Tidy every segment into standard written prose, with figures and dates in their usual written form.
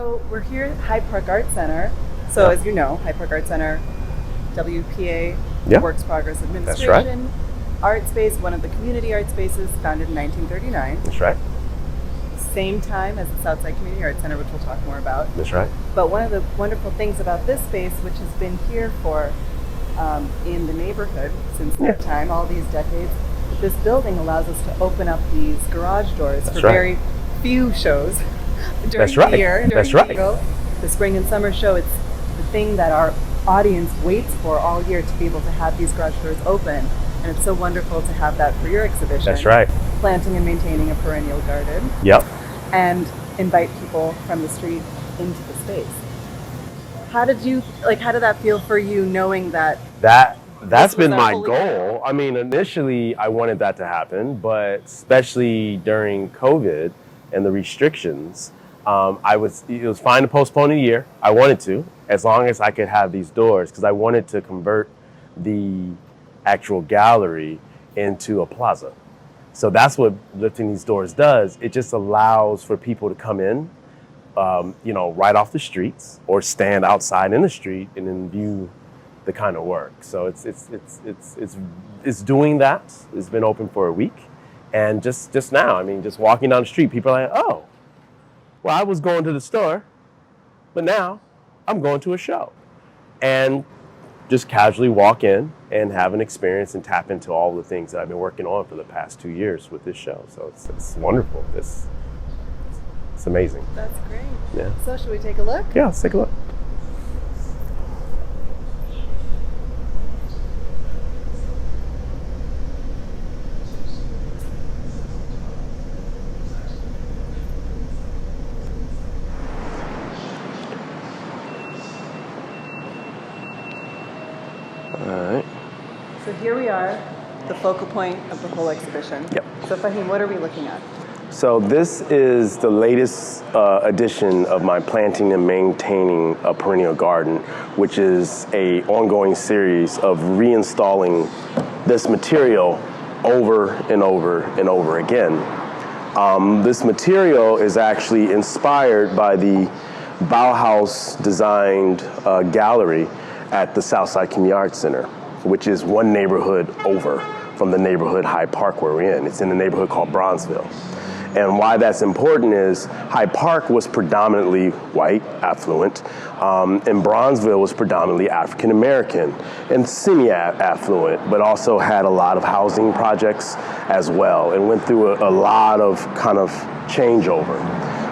So we're here at Hyde Park Art Center. So as you know, Hyde Park Art Center, WPA, Works Progress Administration, art space, one of the community art spaces founded in 1939. That's right. Same time as the Southside Community Art Center, which we'll talk more about. That's right. But one of the wonderful things about this space, which has been here for in the neighborhood since that time, all these decades, this building allows us to open up these garage doors for very few shows during the year. That's right. The spring and summer show, it's the thing that our audience waits for all year, to be able to have these garage doors open. And it's so wonderful to have that for your exhibition. That's right. Planting and maintaining a perennial garden. Yep. And invite people from the street into the space. How did that feel for you, knowing that? That's been my goal. I mean, initially I wanted that to happen, but especially during COVID and the restrictions, it was fine to postpone a year. I wanted to, as long as I could have these doors, because I wanted to convert the actual gallery into a plaza. So that's what lifting these doors does. It just allows for people to come in, right off the streets, or stand outside in the street and then view the kind of work. So it's doing that. It's been open for a week, and just now, I mean, just walking down the street, people are like, oh, well, I was going to the store, but now I'm going to a show, and just casually walk in and have an experience and tap into all the things that I've been working on for the past 2 years with this show. So it's wonderful. It's amazing. That's great. Yeah. So should we take a look? Yeah, let's take a look. So here we are, the focal point of the whole exhibition. Yep. So Faheem, what are we looking at? So this is the latest edition of my Planting and Maintaining a Perennial Garden, which is a ongoing series of reinstalling this material over and over and over again. This material is actually inspired by the Bauhaus designed gallery at the Southside Community Arts Center, which is one neighborhood over from the neighborhood Hyde Park where we're in. It's in the neighborhood called Bronzeville. And why that's important is Hyde Park was predominantly white, affluent, and Bronzeville was predominantly African American and semi-affluent, but also had a lot of housing projects as well, and went through a lot of kind of changeover.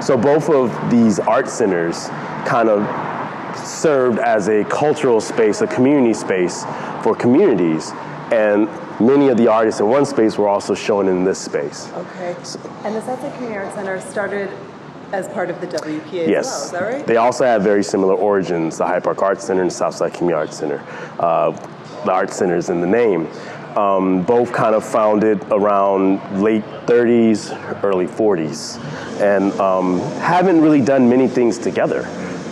So both of these art centers kind of served as a cultural space, a community space for communities, and many of the artists in one space were also shown in this space. Okay. And the Southside Community Arts Center started as part of the WPA as well, is that right? They also have very similar origins, the Hyde Park Arts Center and the Southside Community Arts Center. The art centers in the name. Both kind of founded around late 30s, early 40s, and haven't really done many things together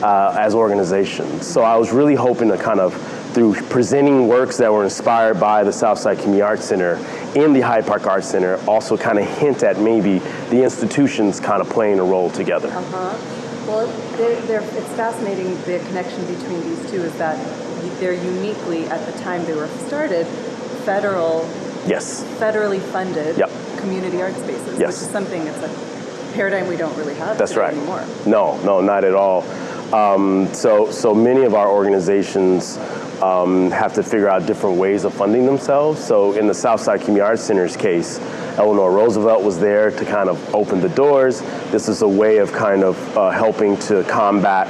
as organizations. So I was really hoping to kind of, through presenting works that were inspired by the Southside Community Arts Center in the Hyde Park Arts Center, also kind of hint at maybe the institutions kind of playing a role together. Well, it's fascinating, the connection between these two is that they're uniquely, at the time they were started, federally funded community art spaces, which is something, it's a paradigm we don't really have anymore. No, not at all. So many of our organizations have to figure out different ways of funding themselves. So in the Southside Community Arts Center's case, Eleanor Roosevelt was there to kind of open the doors. This is a way of kind of helping to combat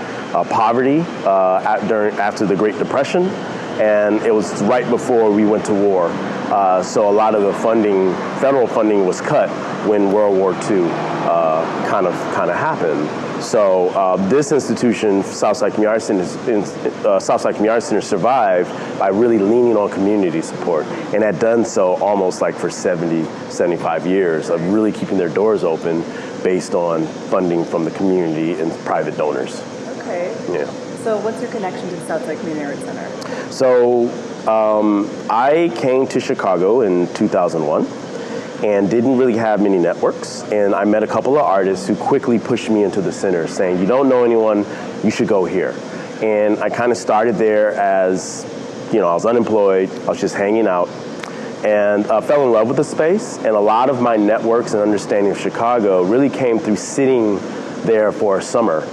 poverty after the Great Depression. And it was right before we went to war. So a lot of the federal funding was cut when World War II kind of happened. So this institution, Southside Community Arts Center, survived by really leaning on community support, and had done so almost like for 70, 75 years of really keeping their doors open based on funding from the community and private donors. Okay. Yeah. So what's your connection to the Southside Community Arts Center? So I came to Chicago in 2001. and didn't really have many networks. And I met a couple of artists who quickly pushed me into the center, saying, you don't know anyone, you should go here. And I kind of started there as, I was unemployed, I was just hanging out, and fell in love with the space. And a lot of my networks and understanding of Chicago really came through sitting there for a summer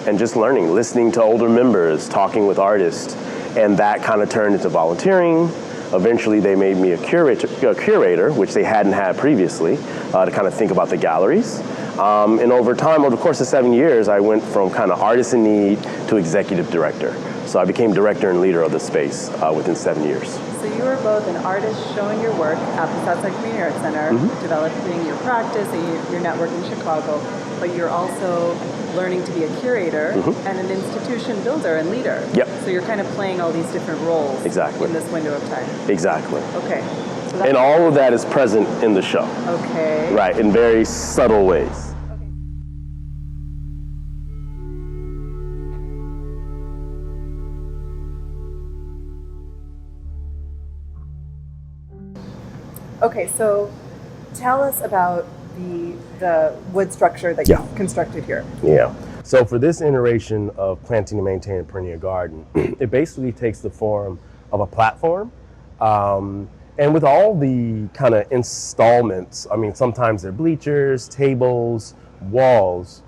and just learning, listening to older members, talking with artists. And that kind of turned into volunteering. Eventually, they made me a curator, which they hadn't had previously, to kind of think about the galleries. And over time, over the course of 7 years, I went from kind of artist in need to executive director. So I became director and leader of the space within 7 years. So you were both an artist showing your work at the Southside Community Arts Center, developing your practice and your network in Chicago, but you're also learning to be a curator and an institution builder and leader. Yep. So you're kind of playing all these different roles Exactly. in this window of time. Exactly. Okay. So And all of that is present in the show. Okay. Right, in very subtle ways. Okay, so tell us about the wood structure that you've constructed here. Yeah. So for this iteration of planting and maintaining a perennial garden, it basically takes the form of a platform. And with all the kind of installments, I mean, sometimes they're bleachers, tables, walls,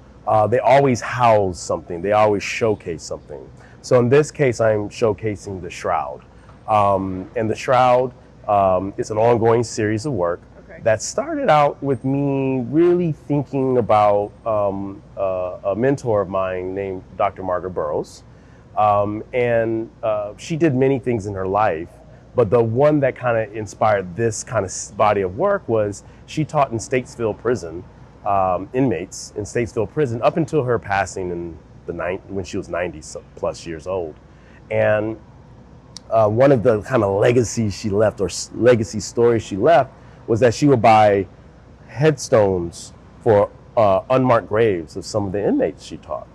they always house something. They always showcase something. So in this case, I'm showcasing the Shroud. And the Shroud is an ongoing series of work that started out with me really thinking about a mentor of mine named Dr. Margaret Burroughs. And she did many things in her life, but the one that kind of inspired this kind of body of work was she taught in Statesville Prison, inmates in Statesville Prison up until her passing in when she was 90 plus years old. And one of the kind of legacies she left, or legacy stories she left, was that she would buy headstones for unmarked graves of some of the inmates she taught.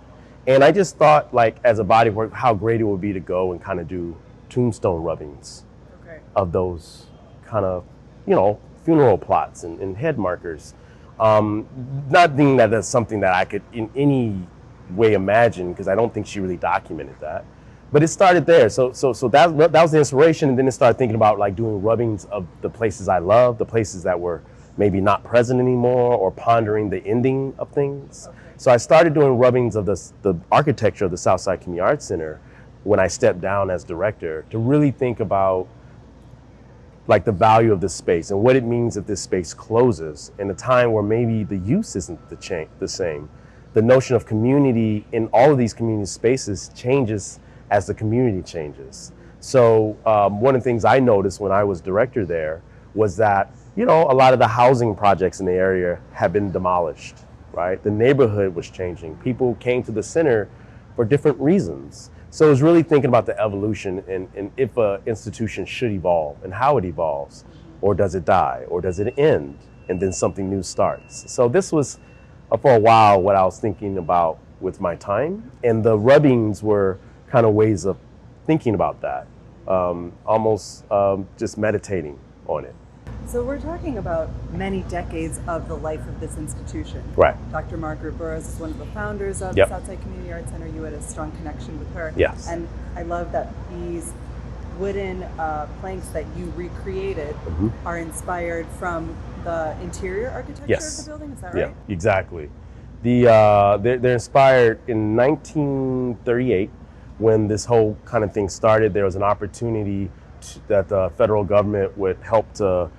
And I just thought, like, as a body of work, how great it would be to go and kind of do tombstone rubbings of those kind of, funeral plots and head markers. Not thinking that that's something that I could in any way imagine, because I don't think she really documented that. But it started there. So that was the inspiration, and then it started thinking about like doing rubbings of the places I love, the places that were maybe not present anymore, or pondering the ending of things. So I started doing rubbings of the architecture of the Southside Community Arts Center when I stepped down as director, to really think about like the value of this space and what it means if this space closes in a time where maybe the use isn't the same. The notion of community in all of these community spaces changes as the community changes. So one of the things I noticed when I was director there was that, a lot of the housing projects in the area had been demolished, right? The neighborhood was changing. People came to the center for different reasons. So it was really thinking about the evolution and if an institution should evolve and how it evolves, or does it die, or does it end, and then something new starts. So this was, for a while, what I was thinking about with my time, and the rubbings were kind of ways of thinking about that, almost just meditating on it. So we're talking about many decades of the life of this institution. Right. Dr. Margaret Burroughs is one of the founders of the Southside Community Arts Center. You had a strong connection with her. Yes. And I love that these wooden planks that you recreated are inspired from the interior architecture of the building. Is that right? Yeah, exactly. They're inspired in 1938. When this whole kind of thing started, there was an opportunity that the federal government would help to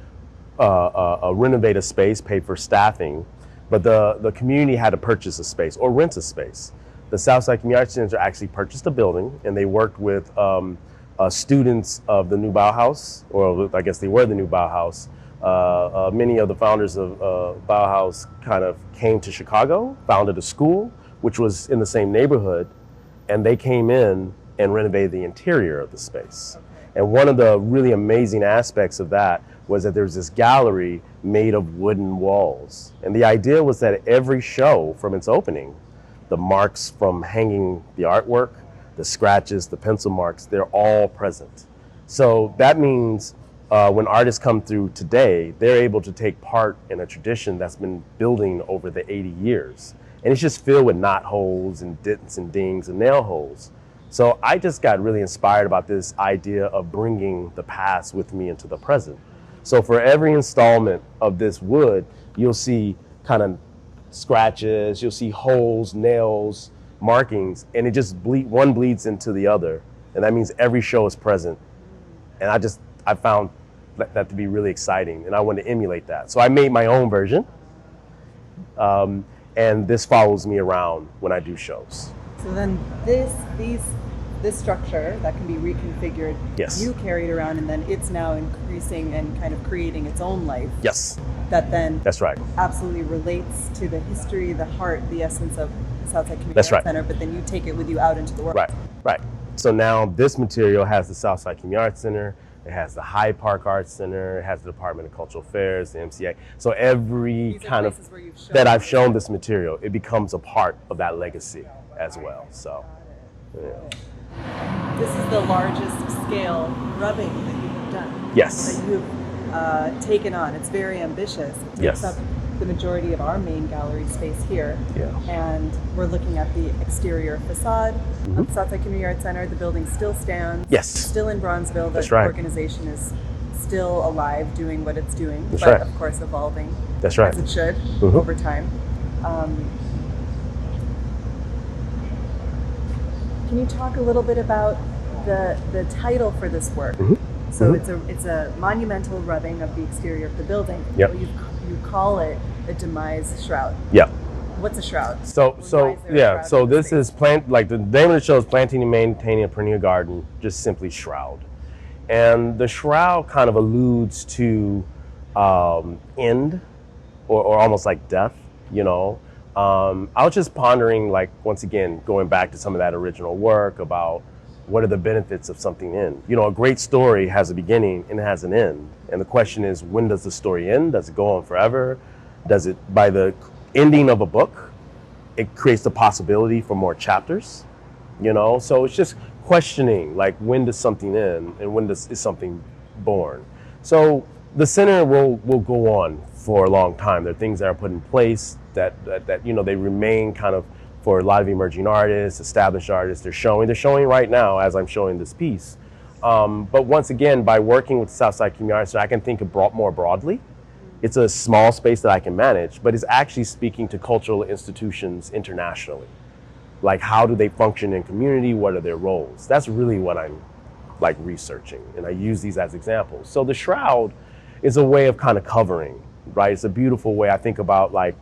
renovate a space, pay for staffing, but the community had to purchase a space or rent a space. The Southside Community Arts Center actually purchased a building, and they worked with students of the new Bauhaus, or I guess they were the new Bauhaus. Many of the founders of Bauhaus kind of came to Chicago, founded a school, which was in the same neighborhood, and they came in and renovated the interior of the space. And one of the really amazing aspects of that was that there was this gallery made of wooden walls. And the idea was that every show from its opening, the marks from hanging the artwork, the scratches, the pencil marks, they're all present. So that means when artists come through today, they're able to take part in a tradition that's been building over the 80 years. And it's just filled with knot holes and dents and dings and nail holes. So I just got really inspired about this idea of bringing the past with me into the present. So for every installment of this wood, you'll see kind of scratches, you'll see holes, nails, markings, and it just one bleeds into the other. And that means every show is present. And I found that to be really exciting, and I wanted to emulate that. So I made my own version, and this follows me around when I do shows. So then this structure that can be reconfigured, yes, you carried around, and then it's now increasing and kind of creating its own life. Yes. That then that's right. Absolutely relates to the history, the heart, the essence of the Southside Community that's Arts right. Center, but then you take it with you out into the world. Right, right. So now this material has the Southside Community Arts Center, it has the Hyde Park Arts Center, it has the Department of Cultural Affairs, the MCA. So every kind of that I've shown this material, it becomes a part of that legacy as well. So, yeah. This is the largest scale rubbing that you have done. Yes. That you've taken on. It's very ambitious. It takes yes. up the majority of our main gallery space here. Yeah. And we're looking at the exterior facade of the Southside Community Arts Center. The building still stands. Yes. Still in Bronzeville. The That's right. organization is still alive, doing what it's doing. That's but right. of course evolving. That's right. As it should over time. Can you talk a little bit about the title for this work? So it's a monumental rubbing of the exterior of the building. Yep. You call it a Demise Shroud. Yeah. What's a shroud? So this is like the name of the show is Planting and Maintaining a Perennial Garden, just simply Shroud. And the shroud kind of alludes to end or almost like death, you know. I was just pondering, like, once again, going back to some of that original work about what are the benefits of something end. You know, a great story has a beginning and it has an end. And the question is, when does the story end? Does it go on forever? Does it, by the ending of a book, it creates the possibility for more chapters, you know? So it's just questioning, like, when does something end and when is something born? So the center will go on for a long time. There are things that are put in place that you know, they remain kind of for a lot of emerging artists, established artists. They're showing right now as I'm showing this piece. But once again, by working with Southside Community Arts, I can think of more broadly. It's a small space that I can manage, but it's actually speaking to cultural institutions internationally. Like, how do they function in community? What are their roles? That's really what I'm like researching, and I use these as examples. So the shroud is a way of kind of covering, right? It's a beautiful way. I think about like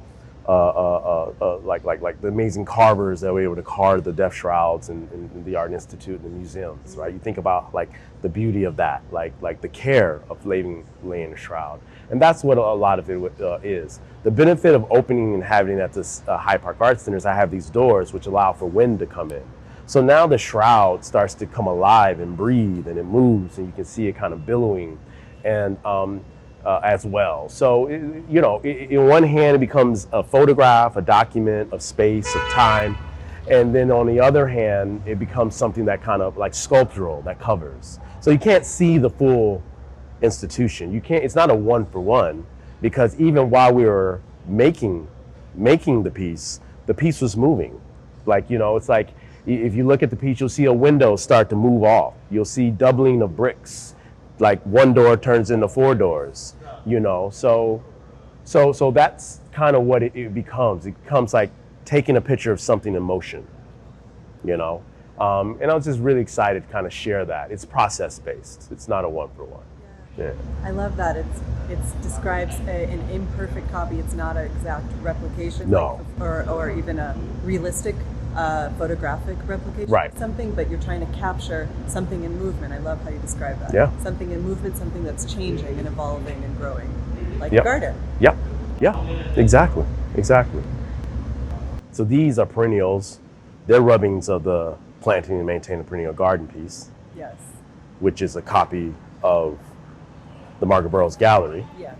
the amazing carvers that were able to carve the death shrouds in the Art Institute and the museums, right? You think about like the beauty of that, like the care of laying a shroud. And that's what a lot of it is. The benefit of opening and having it at this Hyde Park Arts Center is I have these doors which allow for wind to come in. So now the shroud starts to come alive and breathe, and it moves, and you can see it kind of billowing and as well. So, you know, in one hand, it becomes a photograph, a document of space, of time. And then on the other hand, it becomes something that kind of like sculptural, that covers. So you can't see the full institution. You can't, it's not a one for one, because even while we were making the piece was moving. Like, you know, it's like, if you look at the piece, you'll see a window start to move off. You'll see doubling of bricks. Like one door turns into four doors, you know. So that's kind of what it becomes. It becomes like taking a picture of something in motion, you know. And I was just really excited to kind of share that. It's process based. It's not a one for one. Yeah. I love that. It describes an imperfect copy. It's not an exact replication, no, or even a realistic photographic replication right. of something, but you're trying to capture something in movement. I love how you describe that. Yeah. Something in movement, something that's changing and evolving and growing, like yep. a garden. Yep. Yeah. Exactly. So these are perennials. They're rubbings of the Planting and Maintaining a Perennial Garden piece. Yes. Which is a copy of the Margaret Burroughs Gallery. Yes.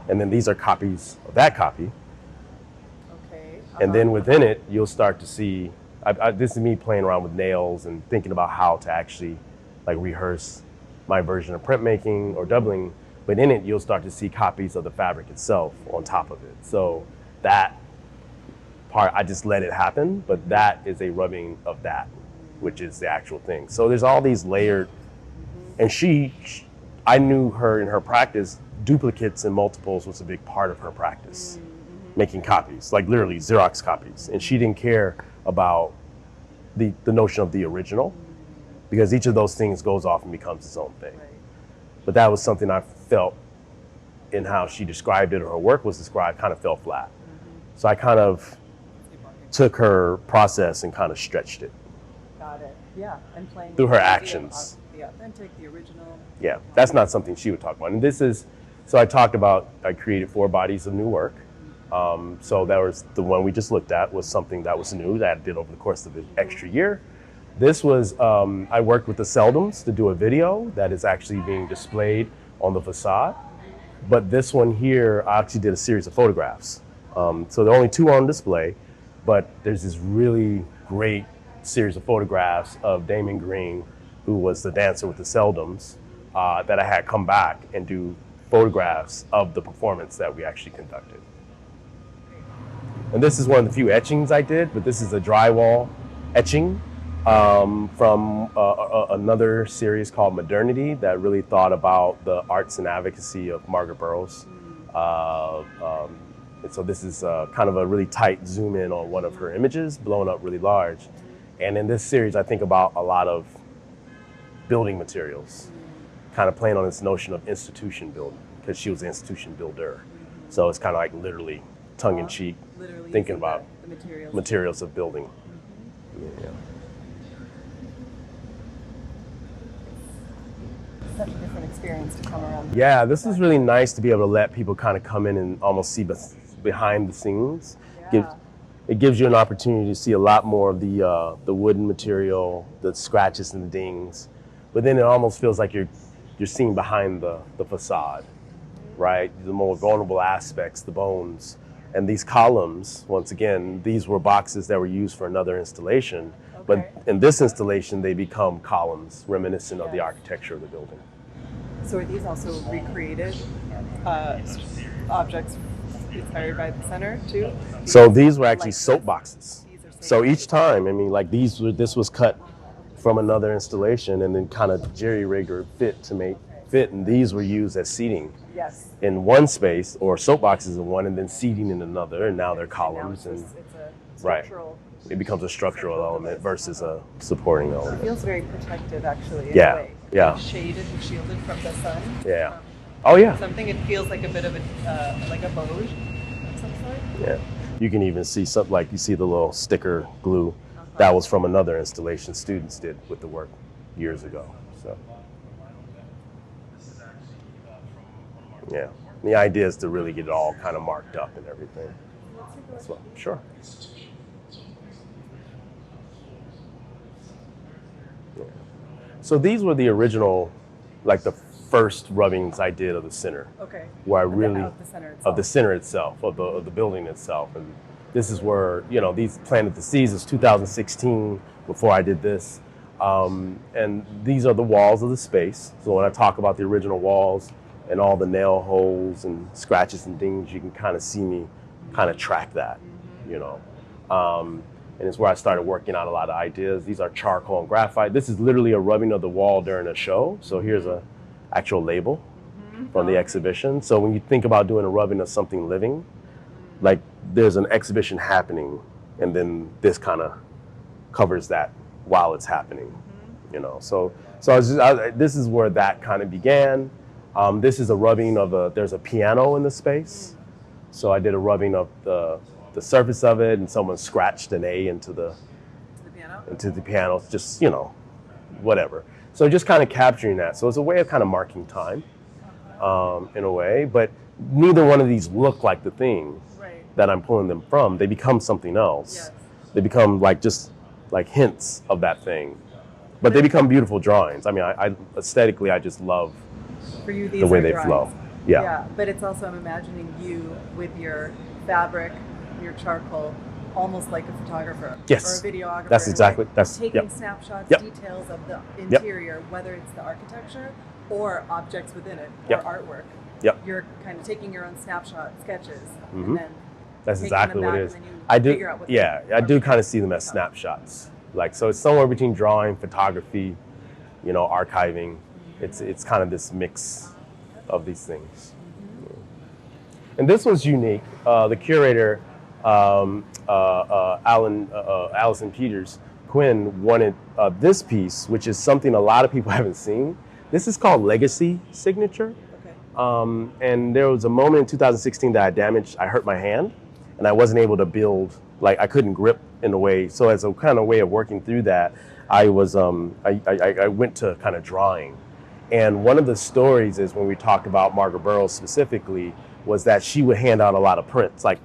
And then these are copies of that copy. Okay. And then within it, you'll start to see, this is me playing around with nails and thinking about how to actually like rehearse my version of printmaking or doubling, but in it, you'll start to see copies of the fabric itself on top of it. So that part, I just let it happen, but that is a rubbing of that, which is the actual thing. So there's all these layered, and I knew her in her practice, duplicates and multiples was a big part of her practice, making copies, like literally Xerox copies. And she didn't care about the notion of the original, because each of those things goes off and becomes its own thing. Right. But that was something I felt in how she described it, or her work was described, kind of fell flat. So I kind of took her process and kind of stretched it. Got it. Yeah, and playing through her with the idea of actions. the authentic, the original. Yeah, that's not something she would talk about. And this is, so I talked about, I created 4 bodies of new work. So that was the one we just looked at, was something that was new that I did over the course of an extra year. This was, I worked with the Seldums to do a video that is actually being displayed on the facade. But this one here, I actually did a series of photographs. So there are only 2 on display, but there's this really great series of photographs of Damon Green, who was the dancer with the Seldums, that I had come back and do photographs of the performance that we actually conducted. And this is one of the few etchings I did, but this is a drywall etching from another series called Modernity that really thought about the arts and advocacy of Margaret Burroughs. And so this is kind of a really tight zoom in on one of her images, blown up really large. And in this series, I think about a lot of building materials, kind of playing on this notion of institution building, because she was an institution builder. So it's kind of like literally tongue in cheek, Literally thinking using about the materials of building. Yeah. Such a different experience to come around. Yeah, this is really nice to be able to let people kind of come in and almost see behind the scenes. Yeah. It gives you an opportunity to see a lot more of the wooden material, the scratches and the dings, but then it almost feels like you're seeing behind the facade, right? The more vulnerable aspects, the bones. And these columns, once again, these were boxes that were used for another installation, but in this installation, they become columns reminiscent of the architecture of the building. So are these also recreated objects inspired by the center too? So these were actually Like soap this? boxes. These are So soap each time, I mean, like this was cut from another installation and then kind of jerry-rigged or fit to make fit, and these were used as seating Yes. in one space, or soap boxes in one, and then seating in another, and now they're Now columns, it's and a right. structural. it becomes a structural element versus a supporting It element. feels very protective, actually. In Yeah, a way. yeah. Like shaded and shielded from the sun. Yeah. Oh yeah. Something. It feels like a bit of a like a Vosges of some sort. Yeah. You can even see something like you see the little sticker glue. That was from another installation students did with the work years ago. So yeah. The idea is to really get it all kind of marked up and everything. That's what, sure. Yeah. So these were the original, like the first rubbings I did of the center. Okay. Where I Of the- really of the center itself. of the center itself, of the building itself. And this is where, these Planted the Seeds is 2016 before I did this. And these are the walls of the space. So when I talk about the original walls and all the nail holes and scratches and things, you can kind of see me kind of track that, and it's where I started working out a lot of ideas. These are charcoal and graphite. This is literally a rubbing of the wall during a show. So here's a actual label from the exhibition. So when you think about doing a rubbing of something living, like there's an exhibition happening, and then this kind of covers that while it's happening, So this is where that kind of began. This is a rubbing of there's a piano in the space. So I did a rubbing of the surface of it, and someone scratched an A into the piano. It's just, whatever. So just kind of capturing that. So it's a way of kind of marking time, in a way, but neither one of these look like the thing that I'm pulling them from. They become something else. Yes. They become like hints of that thing, but they become beautiful drawings. I mean, I aesthetically, I just love For you, these the way are they drawings. flow. Yeah. Yeah, but it's also, I'm imagining you with your fabric, your charcoal, almost like a photographer Yes. or a videographer. That's exactly, taking yep. snapshots, Yep. details of the interior, whether it's the architecture or objects within it or Yep. artwork. Yep. You're kind of taking your own snapshot sketches Mhm. and then That's taking exactly them what back it is. and then you I do, figure out what the I do kind of see them as architect- snapshots. Like, so it's somewhere between drawing, photography, you know, archiving. It's kind of this mix of these things. And this was unique. The curator, Allison Peters Quinn, wanted this piece, which is something a lot of people haven't seen. This is called Legacy Signature. Okay. And there was a moment in 2016 that I hurt my hand, and I wasn't able to build, like I couldn't grip in a way. So as a kind of way of working through that, I went to kind of drawing. And one of the stories is when we talked about Margaret Burroughs specifically, was that she would hand out a lot of prints. Like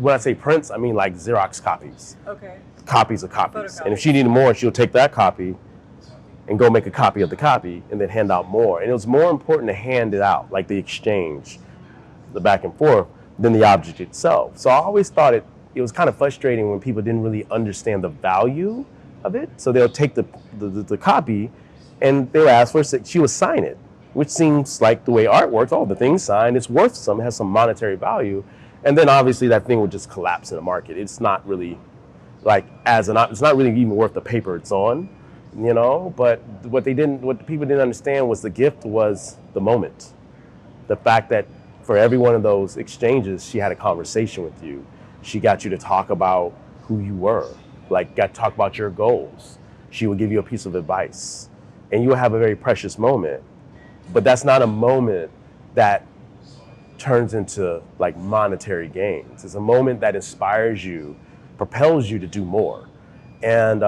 when I say prints, I mean like Xerox copies. Okay. Copies of copies. Photocopies. And if she needed more, she'll take that copy and go make a copy of the copy and then hand out more. And it was more important to hand it out, like the exchange, the back and forth, than the object itself. So I always thought it was kind of frustrating when people didn't really understand the value of it. So they'll take the copy and they'll ask for it, she would sign it, which seems like the way art works. Oh, the thing's signed, it's worth some, it has some monetary value. And then obviously that thing would just collapse in the market. It's not really like it's not really even worth the paper it's on, you know? But what the people didn't understand was the gift was the moment. The fact that for every one of those exchanges, she had a conversation with you. She got you to talk about who you were, like got to talk about your goals. She would give you a piece of advice and you would have a very precious moment. But that's not a moment that turns into like monetary gains. It's a moment that inspires you, propels you to do more. And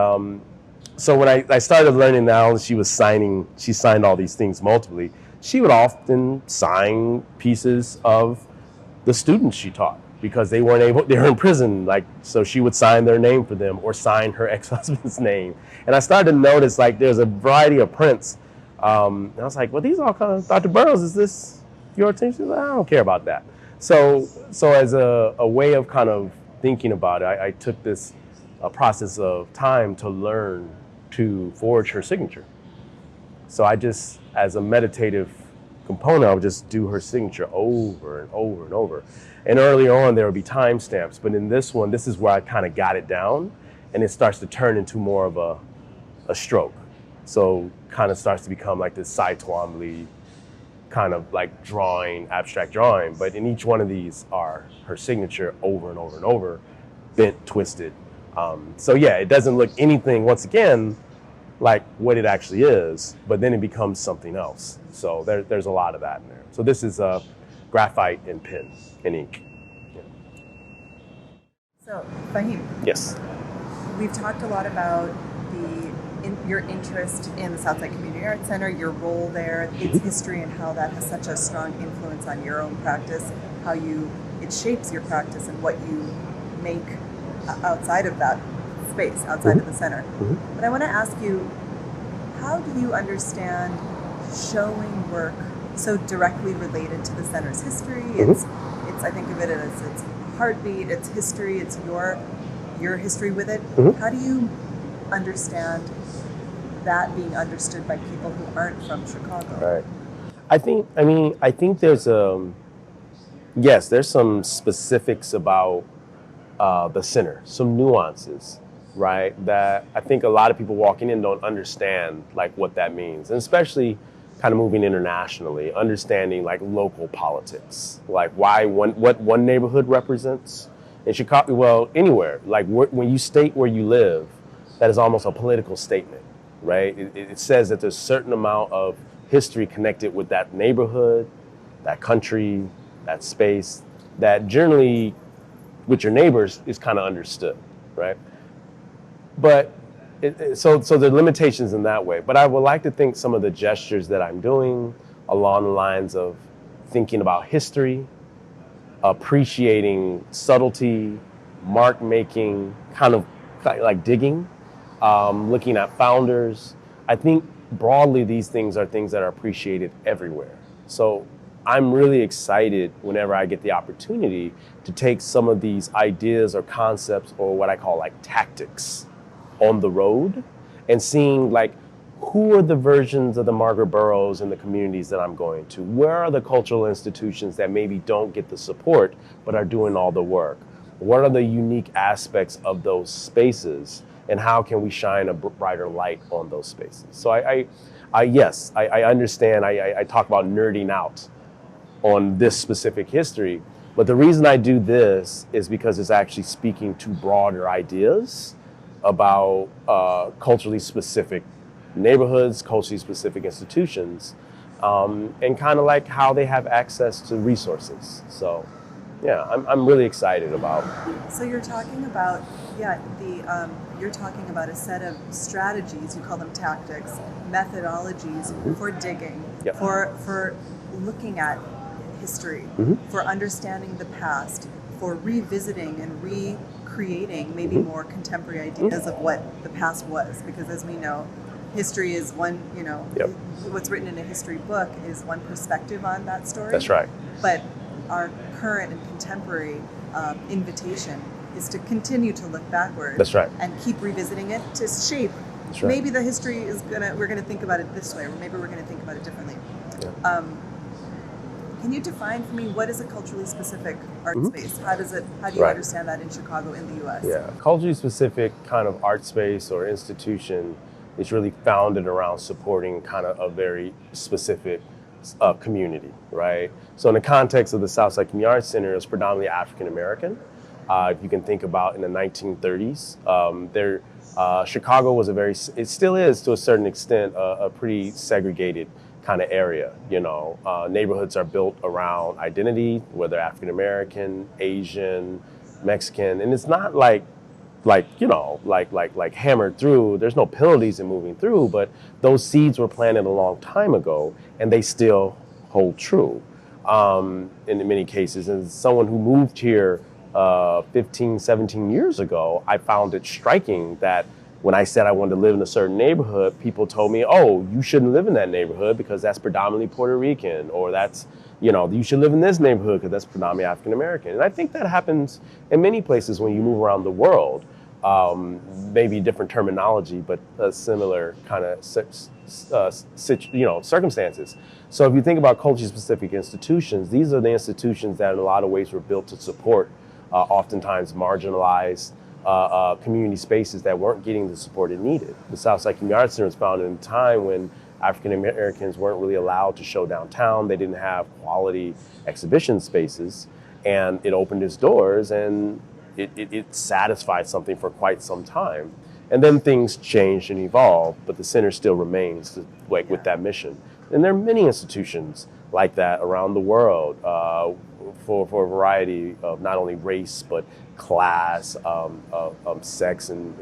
so when I started learning now, she signed all these things multiply. She would often sign pieces of the students she taught because they were in prison. Like, so she would sign their name for them or sign her ex-husband's name. And I started to notice like there's a variety of prints. And I was like, well, these all kind of, Dr. Burroughs, is this your attention? I don't care about that. So as a way of kind of thinking about it, I took this process of time to learn to forge her signature. So I just, as a meditative component, I would just do her signature over and over and over. And earlier on, there would be timestamps, but in this one, this is where I kind of got it down, and it starts to turn into more of a stroke. So kind of starts to become like this Cy Twombly kind of like drawing, abstract drawing. But in each one of these are her signature over and over and over, bent, twisted. So yeah, it doesn't look anything, once again, like what it actually is, but then it becomes something else. So there's a lot of that in there. So this is graphite and pen and ink. Yeah. So, Faheem. Yes. We've talked a lot about your interest in the Southside Community Arts Center, your role there, its history, and how that has such a strong influence on your own practice, how it shapes your practice and what you make outside of that space, outside of the center. But I want to ask you, how do you understand showing work so directly related to the center's history? It's I think of it as its heartbeat, its history, it's your history with it. How do you understand that being understood by people who aren't from Chicago? Right. I think there's there's some specifics about the center, some nuances, right? That I think a lot of people walking in don't understand like what that means, and especially kind of moving internationally, understanding like local politics, like what one neighborhood represents in Chicago. Well, anywhere, like when you state where you live, that is almost a political statement, right? It says that there's a certain amount of history connected with that neighborhood, that country, that space, that generally with your neighbors is kind of understood, right? But so there are limitations in that way. But I would like to think some of the gestures that I'm doing along the lines of thinking about history, appreciating subtlety, mark making, kind of like digging, looking at founders. I think broadly these things are things that are appreciated everywhere. So I'm really excited whenever I get the opportunity to take some of these ideas or concepts or what I call like tactics on the road and seeing like who are the versions of the Margaret Burroughs in the communities that I'm going to? Where are the cultural institutions that maybe don't get the support but are doing all the work? What are the unique aspects of those spaces and how can we shine a brighter light on those spaces? So yes, I understand. I talk about nerding out on this specific history, but the reason I do this is because it's actually speaking to broader ideas about culturally specific neighborhoods, culturally specific institutions, and kind of like how they have access to resources. So, yeah, I'm really excited about. So you're talking about, you're talking about a set of strategies, you call them tactics, methodologies for digging, Yep. for looking at history, for understanding the past, for revisiting and recreating maybe more contemporary ideas of what the past was. Because as we know, history is one, Yep. what's written in a history book is one perspective on that story. That's right. But our current and contemporary invitation is to continue to look backward. That's right. And keep revisiting it to shape. That's right. Maybe the history is we're gonna think about it this way, or maybe we're gonna think about it differently. Yeah. Can you define for me what is a culturally specific art space? How do you Right. understand that in Chicago, in the U.S.? Yeah, culturally specific kind of art space or institution is really founded around supporting kind of a very specific community, right? So in the context of the Southside Community Arts Center, it's predominantly African American. If you can think about in the 1930s, Chicago was it still is to a certain extent, a pretty segregated kind of area. Neighborhoods are built around identity, whether African American, Asian, Mexican, and it's not like hammered through. There's no penalties in moving through, but those seeds were planted a long time ago, and they still hold true in many cases. And someone who moved here 15, 17 years ago, I found it striking that when I said I wanted to live in a certain neighborhood, people told me, oh, you shouldn't live in that neighborhood because that's predominantly Puerto Rican, or that's, you should live in this neighborhood because that's predominantly African American. And I think that happens in many places when you move around the world. Maybe different terminology, but a similar kind of circumstances. So if you think about culturally specific institutions, these are the institutions that in a lot of ways were built to support oftentimes marginalized community spaces that weren't getting the support it needed. The Southside Community Arts Center was founded in a time when African Americans weren't really allowed to show downtown. They didn't have quality exhibition spaces, and it opened its doors and it satisfied something for quite some time. And then things changed and evolved, but the center still remains with that mission. And there are many institutions like that around the world for a variety of not only race, but class, sex, and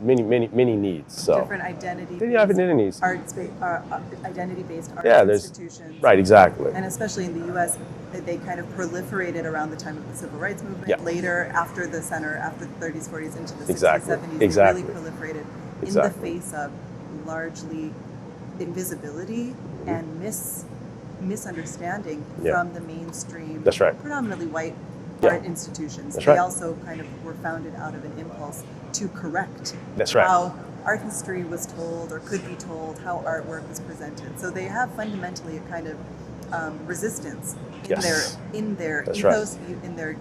many needs. So Different identity-based identities. Identity-based art there's institutions. right, exactly. And especially in the U.S., they kind of proliferated around the time of the Civil Rights Movement. Later, after the center, after the 30s, 40s, into the 60s, 70s, Exactly. they really proliferated in the face of largely invisibility and misunderstanding from the mainstream, That's right. predominantly white art institutions. That's They right. also kind of were founded out of an impulse to correct That's right. how art history was told or could be told, how artwork was presented. So they have fundamentally a kind of resistance in their That's ethos, in their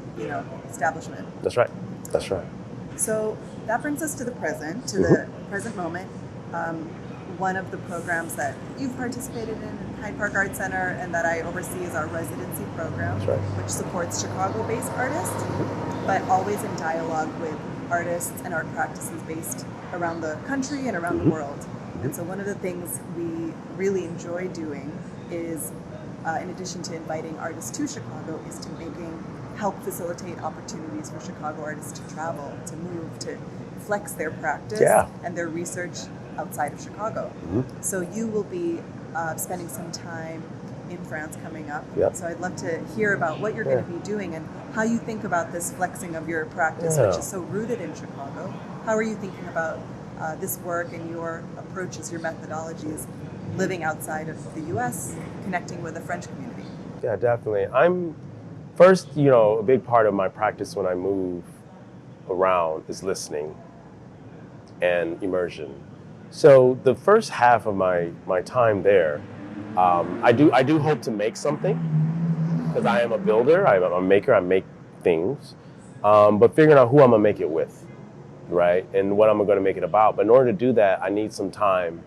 establishment. That's right. That's right. So that brings us to the present, to the present moment. One of the programs that you've participated in Hyde Park Art Center and that I oversee is our residency program, That's right. which supports Chicago-based artists, but always in dialogue with artists and art practices based around the country and around the world. And so one of the things we really enjoy doing is, in addition to inviting artists to Chicago, is to help facilitate opportunities for Chicago artists to travel, to move, to flex their practice and their research outside of Chicago. So you will be spending some time in France coming up. So I'd love to hear about what you're going to be doing and how you think about this flexing of your practice, which is so rooted in Chicago. How are you thinking about this work and your approaches, your methodologies, living outside of the U.S., connecting with the French community? Yeah, definitely. I'm first, a big part of my practice when I move around is listening and immersion. So the first half of my time there, I do hope to make something because I am a builder. I'm a maker. I make things, but figuring out who I'm gonna make it with, right, and what I'm going to make it about. But in order to do that, I need some time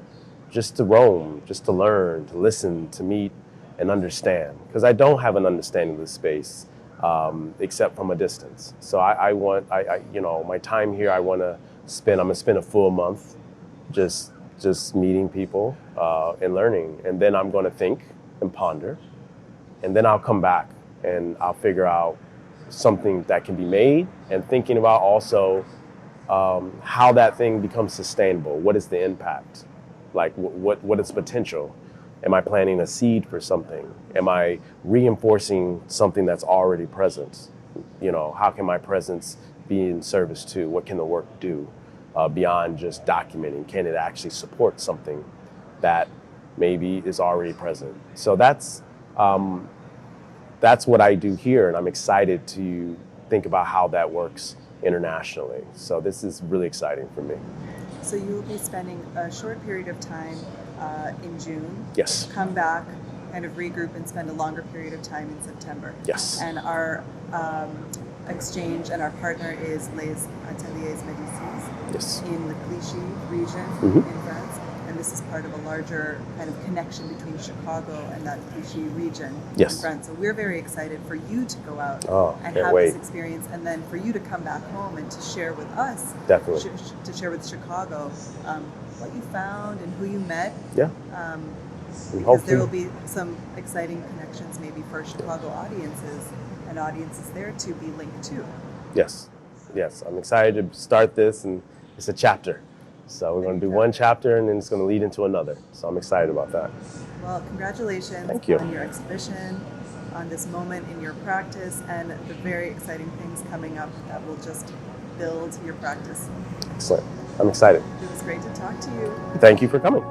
just to roam, just to learn, to listen, to meet, and understand. Because I don't have an understanding of the space except from a distance. So I want, my time here. I'm gonna spend a full month just meeting people and learning, and then I'm going to think and ponder, and then I'll come back and I'll figure out something that can be made, and thinking about also how that thing becomes sustainable. What is the impact? Like what is potential? Am I planting a seed for something? Am I reinforcing something that's already present? How can my presence be in service to? What can the work do beyond just documenting? Can it actually support something that maybe is already present? So that's what I do here, and I'm excited to think about how that works internationally. So this is really exciting for me. So you will be spending a short period of time in June. Yes. Come back, kind of regroup, and spend a longer period of time in September. Yes. And our exchange and our partner is Les Ateliers Yes. in the Clichy region in France. And this is part of a larger kind of connection between Chicago and that Clichy region in France. So we're very excited for you to go out and have this experience, and then for you to come back home and to share with us, definitely, to share with Chicago what you found and who you met. Yeah. Because there will be some exciting connections maybe for Chicago audiences and audiences there to be linked to. Yes. I'm excited to start this, and it's a chapter. So we're going to do one chapter, and then it's going to lead into another. So I'm excited about that. Well, congratulations on your exhibition, on this moment in your practice, and the very exciting things coming up that will just build your practice. Excellent. I'm excited. It was great to talk to you. Thank you for coming.